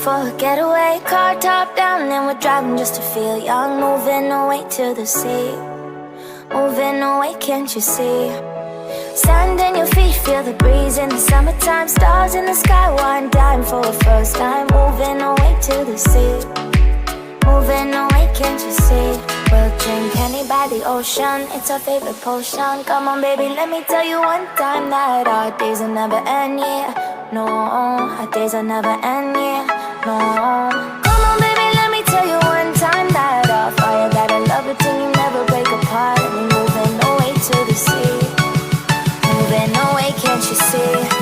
for a getaway, car top down and we're driving just to feel young. Moving away to the sea, moving away, can't you see? Sand in your feet, feel the breeze in the summertime. Stars in the sky, one dime for a first time. Moving away to the sea, moving away, can't you see? We'll drink honey by the ocean, it's our favorite potion. Come on baby, let me tell you one time that our days will never end, yeah. No, our days will never end, yeah. No. Come on baby, let me tell you one time that our fire got a love between you, never break apart. And we're moving away to the sea, moving away, can't you see?